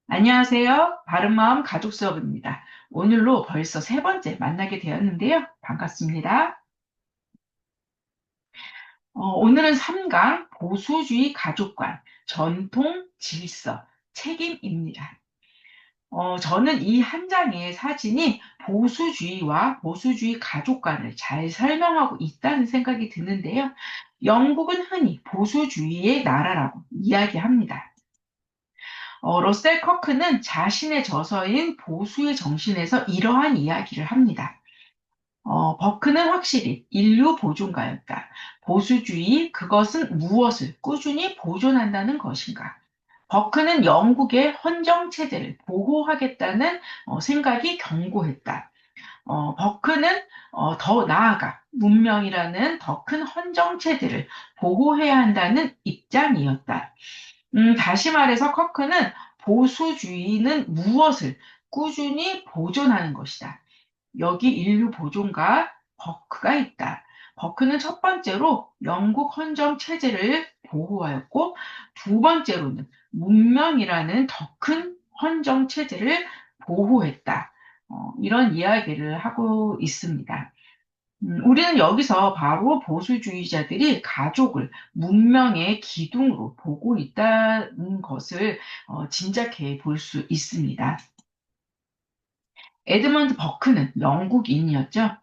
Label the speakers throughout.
Speaker 1: 안녕하세요. 바른마음 가족 수업입니다. 오늘로 벌써 세 번째 만나게 되었는데요. 반갑습니다. 오늘은 3강 보수주의 가족관, 전통, 질서, 책임입니다. 저는 이 한 장의 사진이 보수주의와 보수주의 가족관을 잘 설명하고 있다는 생각이 드는데요. 영국은 흔히 보수주의의 나라라고 이야기합니다. 러셀 커크는 자신의 저서인 보수의 정신에서 이러한 이야기를 합니다. 버크는 확실히 인류 보존가였다. 보수주의, 그것은 무엇을 꾸준히 보존한다는 것인가? 버크는 영국의 헌정체제를 보호하겠다는 생각이 견고했다. 버크는 더 나아가 문명이라는 더 큰 헌정체제를 보호해야 한다는 입장이었다. 다시 말해서 커크는 보수주의는 무엇을 꾸준히 보존하는 것이다. 여기 인류 보존과 버크가 있다. 버크는 첫 번째로 영국 헌정 체제를 보호하였고, 두 번째로는 문명이라는 더 큰 헌정 체제를 보호했다. 이런 이야기를 하고 있습니다. 우리는 여기서 바로 보수주의자들이 가족을 문명의 기둥으로 보고 있다는 것을 짐작해 볼 수 있습니다. 에드먼드 버크는 영국인이었죠.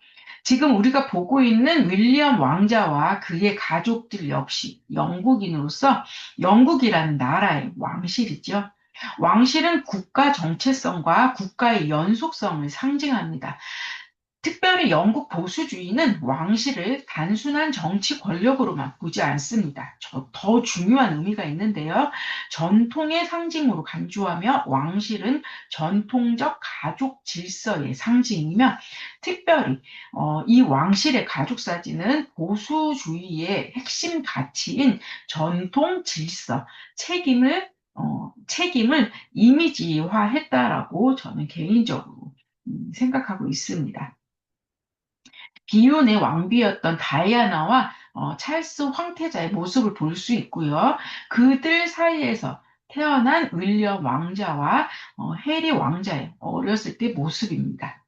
Speaker 1: 지금 우리가 보고 있는 윌리엄 왕자와 그의 가족들 역시 영국인으로서 영국이라는 나라의 왕실이죠. 왕실은 국가 정체성과 국가의 연속성을 상징합니다. 특별히 영국 보수주의는 왕실을 단순한 정치 권력으로만 보지 않습니다. 더 중요한 의미가 있는데요. 전통의 상징으로 간주하며 왕실은 전통적 가족 질서의 상징이며 특별히 이 왕실의 가족 사진은 보수주의의 핵심 가치인 전통 질서, 책임을 이미지화했다라고 저는 개인적으로 생각하고 있습니다. 비운의 왕비였던 다이아나와 찰스 황태자의 모습을 볼 수 있고요. 그들 사이에서 태어난 윌리엄 왕자와 해리 왕자의 어렸을 때 모습입니다.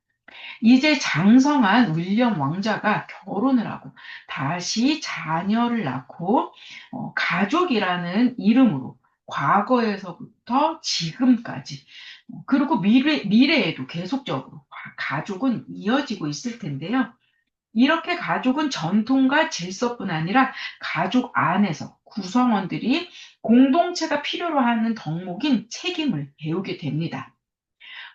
Speaker 1: 이제 장성한 윌리엄 왕자가 결혼을 하고 다시 자녀를 낳고 가족이라는 이름으로 과거에서부터 지금까지 그리고 미래에도 계속적으로 가족은 이어지고 있을 텐데요. 이렇게 가족은 전통과 질서뿐 아니라 가족 안에서 구성원들이 공동체가 필요로 하는 덕목인 책임을 배우게 됩니다.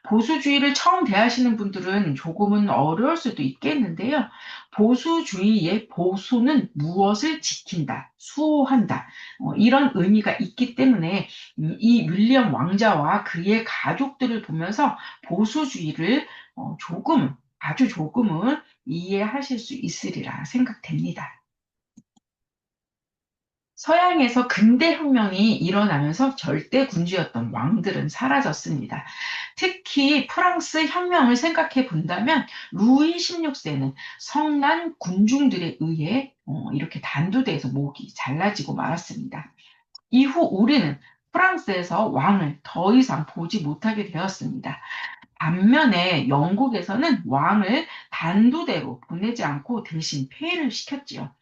Speaker 1: 보수주의를 처음 대하시는 분들은 조금은 어려울 수도 있겠는데요. 보수주의의 보수는 무엇을 지킨다, 수호한다, 이런 의미가 있기 때문에 이 윌리엄 왕자와 그의 가족들을 보면서 보수주의를 아주 조금은 이해하실 수 있으리라 생각됩니다. 서양에서 근대 혁명이 일어나면서 절대 군주였던 왕들은 사라졌습니다. 특히 프랑스 혁명을 생각해 본다면 루이 16세는 성난 군중들에 의해 이렇게 단두대에서 목이 잘라지고 말았습니다. 이후 우리는 프랑스에서 왕을 더 이상 보지 못하게 되었습니다. 반면에 영국에서는 왕을 단두대로 보내지 않고 대신 폐위를 시켰지요.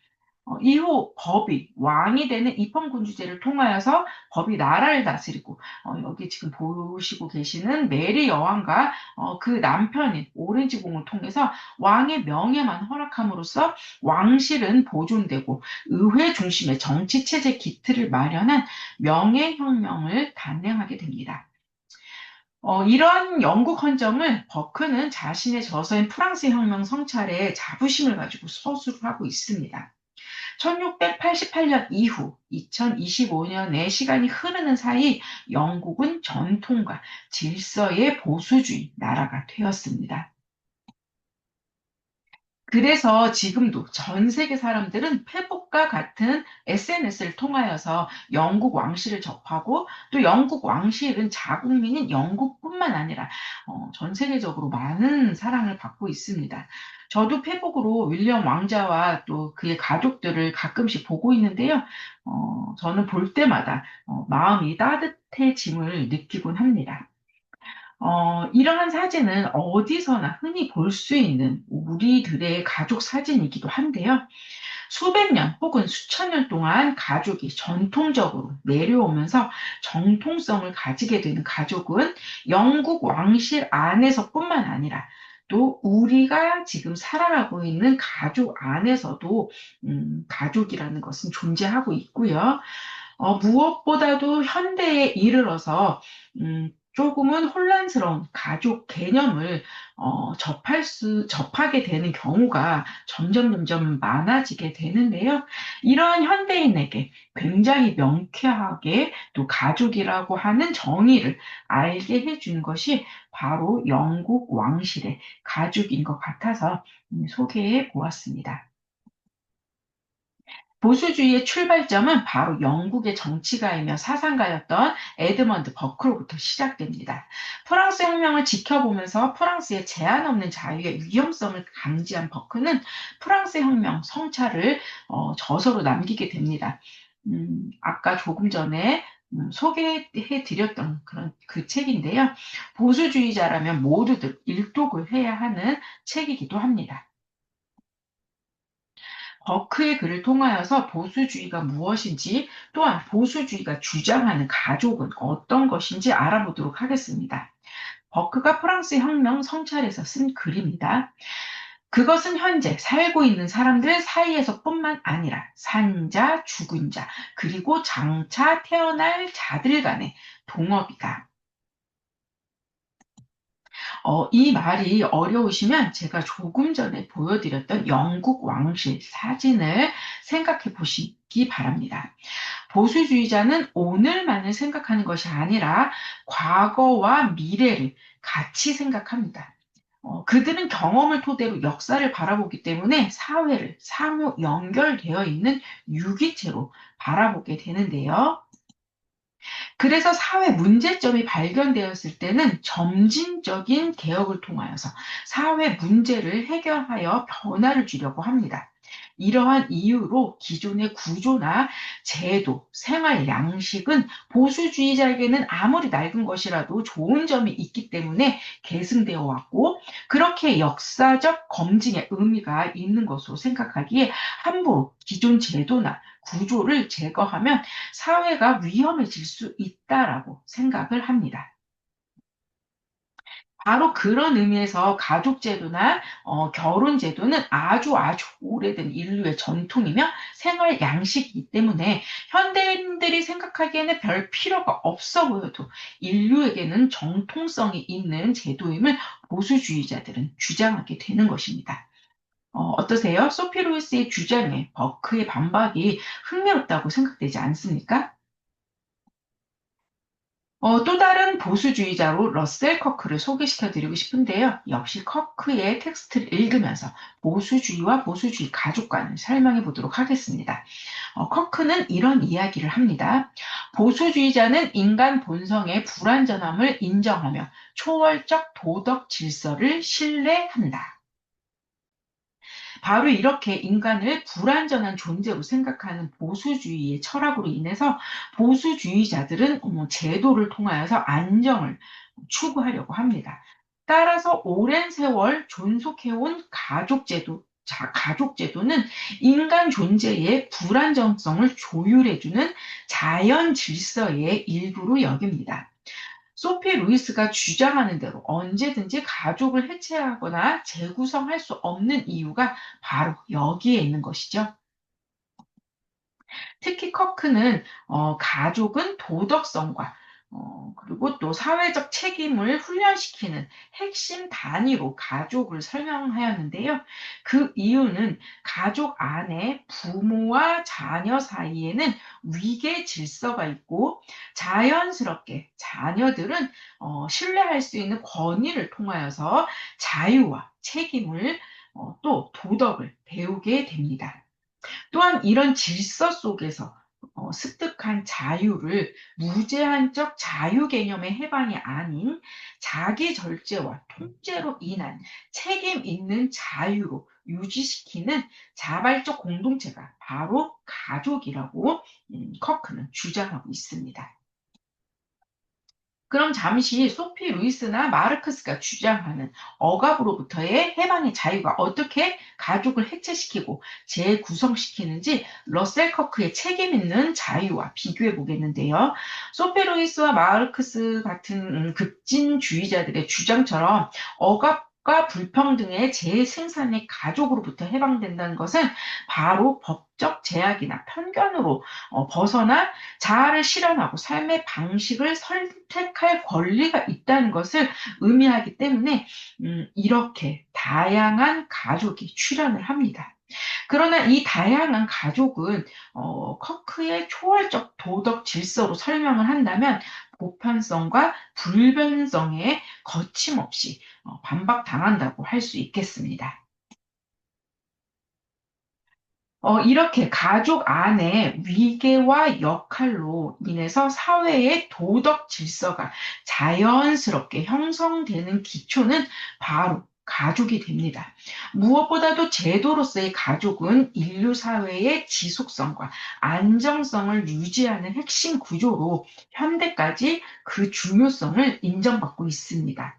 Speaker 1: 이후 법이 왕이 되는 입헌군주제를 통하여서 법이 나라를 다스리고 여기 지금 보시고 계시는 메리 여왕과 그 남편인 오렌지 공을 통해서 왕의 명예만 허락함으로써 왕실은 보존되고 의회 중심의 정치체제 기틀을 마련한 명예혁명을 단행하게 됩니다. 이러한 영국 헌정을 버크는 자신의 저서인 프랑스 혁명 성찰에 자부심을 가지고 서술을 하고 있습니다. 1688년 이후 2025년의 시간이 흐르는 사이 영국은 전통과 질서의 보수주의 나라가 되었습니다. 그래서 지금도 전 세계 사람들은 페북과 같은 SNS를 통하여서 영국 왕실을 접하고 또 영국 왕실은 자국민인 영국뿐만 아니라 전 세계적으로 많은 사랑을 받고 있습니다. 저도 페북으로 윌리엄 왕자와 또 그의 가족들을 가끔씩 보고 있는데요. 저는 볼 때마다 마음이 따뜻해짐을 느끼곤 합니다. 이러한 사진은 어디서나 흔히 볼 수 있는 우리들의 가족 사진이기도 한데요. 수백 년 혹은 수천 년 동안 가족이 전통적으로 내려오면서 정통성을 가지게 되는 가족은 영국 왕실 안에서뿐만 아니라 또 우리가 지금 살아가고 있는 가족 안에서도 가족이라는 것은 존재하고 있고요. 무엇보다도 현대에 이르러서 조금은 혼란스러운 가족 개념을 접하게 되는 경우가 점점 많아지게 되는데요. 이러한 현대인에게 굉장히 명쾌하게 또 가족이라고 하는 정의를 알게 해준 것이 바로 영국 왕실의 가족인 것 같아서 소개해 보았습니다. 보수주의의 출발점은 바로 영국의 정치가이며 사상가였던 에드먼드 버크로부터 시작됩니다. 프랑스 혁명을 지켜보면서 프랑스의 제한 없는 자유의 위험성을 감지한 버크는 프랑스 혁명 성찰을 저서로 남기게 됩니다. 아까 조금 전에 소개해 드렸던 그런 그 책인데요. 보수주의자라면 모두들 일독을 해야 하는 책이기도 합니다. 버크의 글을 통하여서 보수주의가 무엇인지 또한 보수주의가 주장하는 가족은 어떤 것인지 알아보도록 하겠습니다. 버크가 프랑스 혁명 성찰에서 쓴 글입니다. 그것은 현재 살고 있는 사람들 사이에서뿐만 아니라 산 자, 죽은 자, 그리고 장차 태어날 자들 간의 동업이다. 이 말이 어려우시면 제가 조금 전에 보여드렸던 영국 왕실 사진을 생각해 보시기 바랍니다. 보수주의자는 오늘만을 생각하는 것이 아니라 과거와 미래를 같이 생각합니다. 그들은 경험을 토대로 역사를 바라보기 때문에 사회를 상호 연결되어 있는 유기체로 바라보게 되는데요. 그래서 사회 문제점이 발견되었을 때는 점진적인 개혁을 통하여서 사회 문제를 해결하여 변화를 주려고 합니다. 이러한 이유로 기존의 구조나 제도, 생활 양식은 보수주의자에게는 아무리 낡은 것이라도 좋은 점이 있기 때문에 계승되어 왔고, 그렇게 역사적 검증의 의미가 있는 것으로 생각하기에 함부로 기존 제도나 구조를 제거하면 사회가 위험해질 수 있다라고 생각을 합니다. 바로 그런 의미에서 가족제도나 결혼제도는 아주 오래된 인류의 전통이며 생활 양식이기 때문에 현대인들이 생각하기에는 별 필요가 없어 보여도 인류에게는 정통성이 있는 제도임을 보수주의자들은 주장하게 되는 것입니다. 어떠세요? 소피 루이스의 주장에 버크의 반박이 흥미롭다고 생각되지 않습니까? 또 다른 보수주의자로 러셀 커크를 소개시켜 드리고 싶은데요. 역시 커크의 텍스트를 읽으면서 보수주의와 보수주의 가족관을 설명해 보도록 하겠습니다. 커크는 이런 이야기를 합니다. 보수주의자는 인간 본성의 불완전함을 인정하며 초월적 도덕 질서를 신뢰한다. 바로 이렇게 인간을 불완전한 존재로 생각하는 보수주의의 철학으로 인해서 보수주의자들은 제도를 통하여서 안정을 추구하려고 합니다. 따라서 오랜 세월 존속해온 가족제도, 가족제도는 인간 존재의 불안정성을 조율해주는 자연 질서의 일부로 여깁니다. 소피 루이스가 주장하는 대로 언제든지 가족을 해체하거나 재구성할 수 없는 이유가 바로 여기에 있는 것이죠. 특히 커크는 가족은 도덕성과 그리고 또 사회적 책임을 훈련시키는 핵심 단위로 가족을 설명하였는데요. 그 이유는 가족 안에 부모와 자녀 사이에는 위계 질서가 있고 자연스럽게 자녀들은 신뢰할 수 있는 권위를 통하여서 자유와 책임을 또 도덕을 배우게 됩니다. 또한 이런 질서 속에서 습득한 자유를 무제한적 자유 개념의 해방이 아닌 자기 절제와 통제로 인한 책임 있는 자유로 유지시키는 자발적 공동체가 바로 가족이라고 커크는 주장하고 있습니다. 그럼 잠시 소피 루이스나 마르크스가 주장하는 억압으로부터의 해방의 자유가 어떻게 가족을 해체시키고 재구성시키는지 러셀 커크의 책임 있는 자유와 비교해 보겠는데요. 소피 루이스와 마르크스 같은 급진주의자들의 주장처럼 억압과 불평등의 재생산의 가족으로부터 해방된다는 것은 바로 법적 제약이나 편견으로 벗어나 자아를 실현하고 삶의 방식을 선택할 권리가 있다는 것을 의미하기 때문에 이렇게 다양한 가족이 출현을 합니다. 그러나 이 다양한 가족은 커크의 초월적 도덕 질서로 설명을 한다면 보편성과 불변성에 거침없이 반박당한다고 할 수 있겠습니다. 이렇게 가족 안에 위계와 역할로 인해서 사회의 도덕 질서가 자연스럽게 형성되는 기초는 바로 가족이 됩니다. 무엇보다도 제도로서의 가족은 인류 사회의 지속성과 안정성을 유지하는 핵심 구조로 현대까지 그 중요성을 인정받고 있습니다.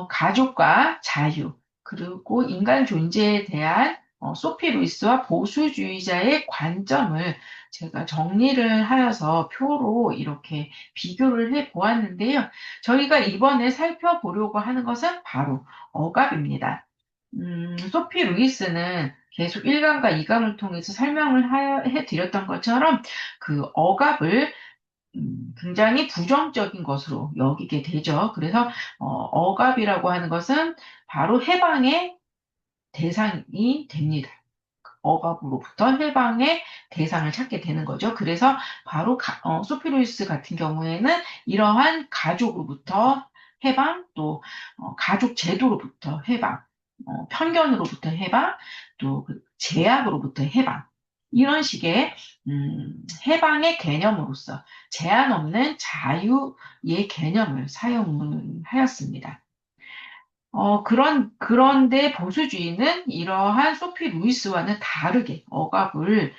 Speaker 1: 가족과 자유, 그리고 인간 존재에 대한 소피 루이스와 보수주의자의 관점을 제가 정리를 하여서 표로 이렇게 비교를 해 보았는데요. 저희가 이번에 살펴보려고 하는 것은 바로 억압입니다. 소피 루이스는 계속 1강과 2강을 통해서 설명을 해드렸던 것처럼 그 억압을 굉장히 부정적인 것으로 여기게 되죠. 그래서 억압이라고 하는 것은 바로 해방의 대상이 됩니다. 억압으로부터 해방의 대상을 찾게 되는 거죠. 그래서 바로 소피루이스 같은 경우에는 이러한 가족으로부터 해방, 또 가족 제도로부터 해방, 편견으로부터 해방, 또그 제약으로부터 해방, 이런 식의 해방의 개념으로서 제한 없는 자유의 개념을 사용을 하였습니다. 그런데 보수주의는 이러한 소피 루이스와는 다르게 억압을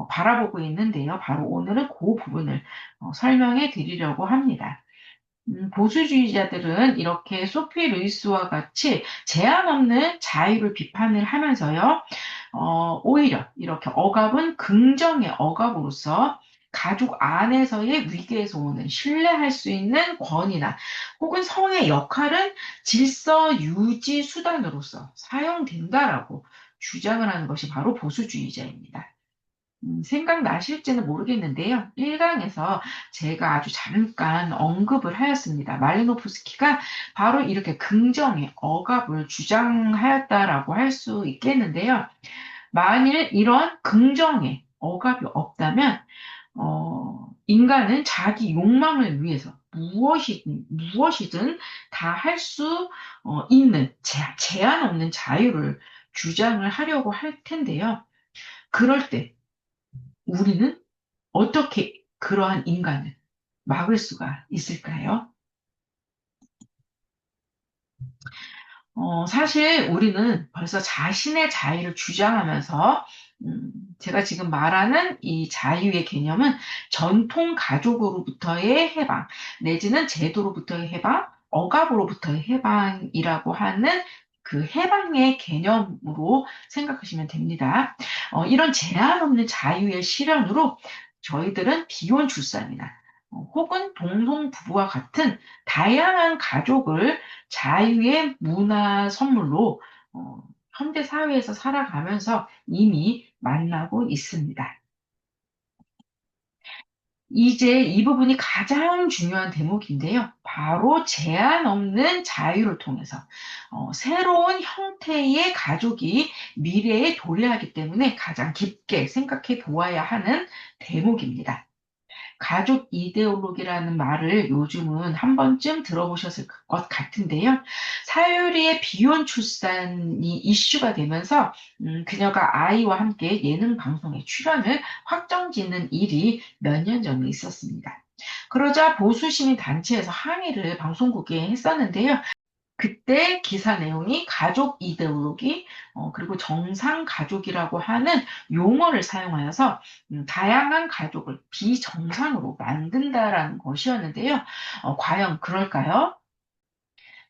Speaker 1: 바라보고 있는데요. 바로 오늘은 그 부분을 설명해 드리려고 합니다. 보수주의자들은 이렇게 소피 루이스와 같이 제한 없는 자유를 비판을 하면서요, 오히려 이렇게 억압은 긍정의 억압으로서 가족 안에서의 위계에서 오는 신뢰할 수 있는 권위나 혹은 성의 역할은 질서 유지 수단으로서 사용된다라고 주장을 하는 것이 바로 보수주의자입니다. 생각나실지는 모르겠는데요. 1강에서 제가 아주 잠깐 언급을 하였습니다. 말리노프스키가 바로 이렇게 긍정의 억압을 주장하였다라고 할 수 있겠는데요. 만일 이런 긍정의 억압이 없다면, 인간은 자기 욕망을 위해서 무엇이든 다 할 수 있는 제한 없는 자유를 주장을 하려고 할 텐데요. 그럴 때 우리는 어떻게 그러한 인간을 막을 수가 있을까요? 사실 우리는 벌써 자신의 자유를 주장하면서, 음, 제가 지금 말하는 이 자유의 개념은 전통 가족으로부터의 해방, 내지는 제도로부터의 해방, 억압으로부터의 해방이라고 하는 그 해방의 개념으로 생각하시면 됩니다. 이런 제한 없는 자유의 실현으로 저희들은 비혼 출산이나 혹은 동성 부부와 같은 다양한 가족을 자유의 문화 선물로 현대 사회에서 살아가면서 이미 만나고 있습니다. 이제 이 부분이 가장 중요한 대목인데요. 바로 제한 없는 자유를 통해서 새로운 형태의 가족이 미래에 도래하기 때문에 가장 깊게 생각해 보아야 하는 대목입니다. 가족 이데올로기라는 말을 요즘은 한 번쯤 들어보셨을 것 같은데요. 사유리의 비혼 출산이 이슈가 되면서 그녀가 아이와 함께 예능 방송에 출연을 확정짓는 일이 몇 년 전에 있었습니다. 그러자 보수 시민 단체에서 항의를 방송국에 했었는데요. 그때 기사 내용이 가족 이데올로기, 그리고 정상 가족이라고 하는 용어를 사용하여서 다양한 가족을 비정상으로 만든다라는 것이었는데요. 과연 그럴까요?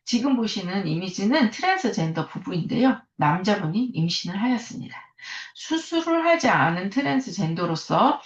Speaker 1: 지금 보시는 이미지는 트랜스젠더 부부인데요. 남자분이 임신을 하였습니다. 수술을 하지 않은 트랜스젠더로서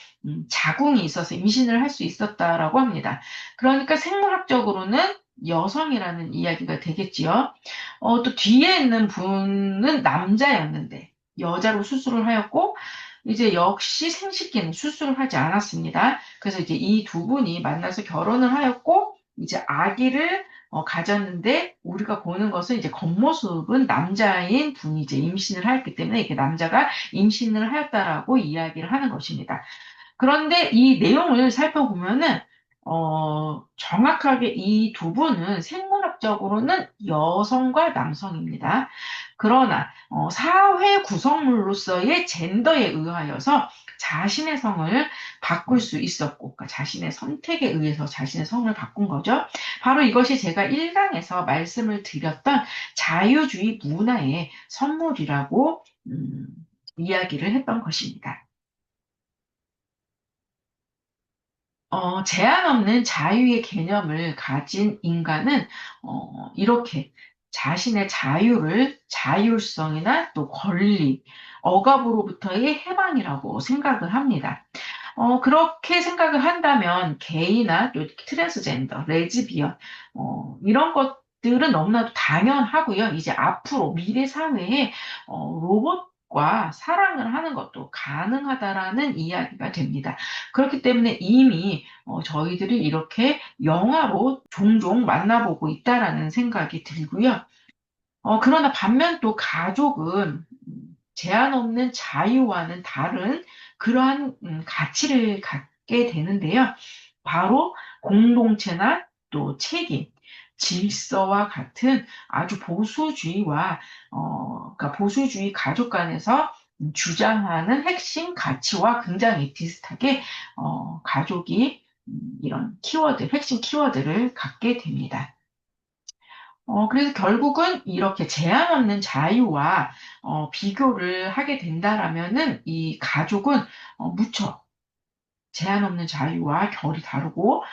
Speaker 1: 자궁이 있어서 임신을 할 수 있었다라고 합니다. 그러니까 생물학적으로는 여성이라는 이야기가 되겠지요. 또 뒤에 있는 분은 남자였는데 여자로 수술을 하였고 이제 역시 생식기는 수술을 하지 않았습니다. 그래서 이제 이 두 분이 만나서 결혼을 하였고 이제 아기를 가졌는데 우리가 보는 것은 이제 겉모습은 남자인 분이 이제 임신을 하였기 때문에 이렇게 남자가 임신을 하였다라고 이야기를 하는 것입니다. 그런데 이 내용을 살펴보면은, 정확하게 이 두 분은 생물학적으로는 여성과 남성입니다. 그러나, 사회 구성물로서의 젠더에 의하여서 자신의 성을 바꿀 수 있었고, 그러니까 자신의 선택에 의해서 자신의 성을 바꾼 거죠. 바로 이것이 제가 1강에서 말씀을 드렸던 자유주의 문화의 선물이라고, 이야기를 했던 것입니다. 제한 없는 자유의 개념을 가진 인간은 이렇게 자신의 자유를 자율성이나 또 권리, 억압으로부터의 해방이라고 생각을 합니다. 그렇게 생각을 한다면 게이나 또 트랜스젠더, 레즈비언, 이런 것들은 너무나도 당연하고요. 이제 앞으로 미래 사회에 로봇과 사랑을 하는 것도 가능하다라는 이야기가 됩니다. 그렇기 때문에 이미 저희들이 이렇게 영화로 종종 만나보고 있다라는 생각이 들고요. 그러나 반면 또 가족은 제한 없는 자유와는 다른 그러한 가치를 갖게 되는데요. 바로 공동체나 또 책임, 질서와 같은 아주 보수주의와 그러니까 보수주의 가족 간에서 주장하는 핵심 가치와 굉장히 비슷하게 가족이 이런 키워드, 핵심 키워드를 갖게 됩니다. 그래서 결국은 이렇게 제한 없는 자유와 비교를 하게 된다라면은 이 가족은 무척 제한 없는 자유와 결이 다르고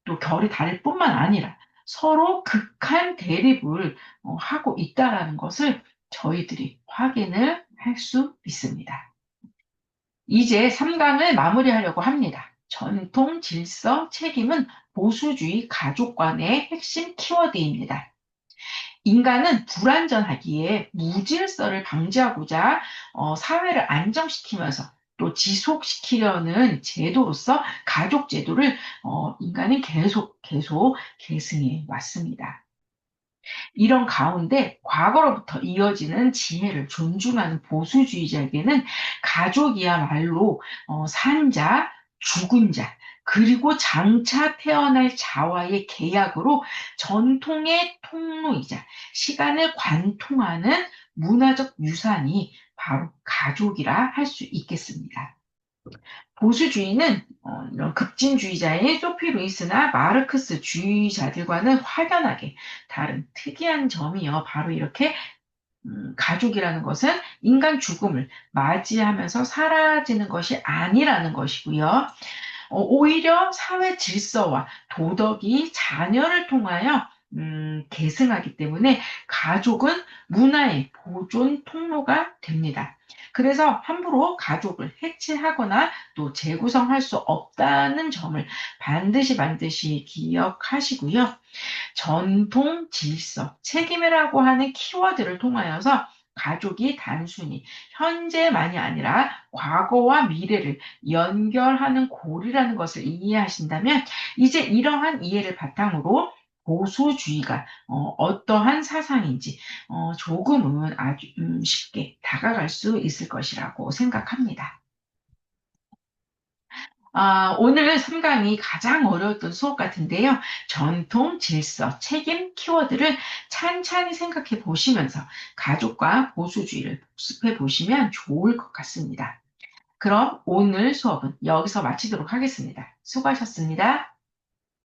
Speaker 1: 또 결이 다를 뿐만 아니라 서로 극한 대립을 하고 있다라는 것을 저희들이 확인을 할 수 있습니다. 이제 3강을 마무리하려고 합니다. 전통, 질서, 책임은 보수주의 가족관의 핵심 키워드입니다. 인간은 불완전하기에 무질서를 방지하고자 사회를 안정시키면서 또 지속시키려는 제도로서 가족 제도를 인간은 계속 계승해 왔습니다. 이런 가운데 과거로부터 이어지는 지혜를 존중하는 보수주의자에게는 가족이야말로 산자, 죽은 자, 그리고 장차 태어날 자와의 계약으로 전통의 통로이자 시간을 관통하는 문화적 유산이 바로 가족이라 할 수 있겠습니다. 보수주의는 이런 급진주의자인 소피 루이스나 마르크스 주의자들과는 확연하게 다른 특이한 점이요. 바로 이렇게 가족이라는 것은 인간 죽음을 맞이하면서 사라지는 것이 아니라는 것이고요. 오히려 사회 질서와 도덕이 자녀를 통하여 계승하기 때문에 가족은 문화의 보존 통로가 됩니다. 그래서 함부로 가족을 해체하거나 또 재구성할 수 없다는 점을 반드시 기억하시고요. 전통, 질서, 책임이라고 하는 키워드를 통하여서 가족이 단순히 현재만이 아니라 과거와 미래를 연결하는 고리라는 것을 이해하신다면 이제 이러한 이해를 바탕으로 보수주의가 어떠한 사상인지 조금은 아주 쉽게 다가갈 수 있을 것이라고 생각합니다. 오늘 3강이 가장 어려웠던 수업 같은데요. 전통, 질서, 책임, 키워드를 찬찬히 생각해 보시면서 가족과 보수주의를 복습해 보시면 좋을 것 같습니다. 그럼 오늘 수업은 여기서 마치도록 하겠습니다. 수고하셨습니다.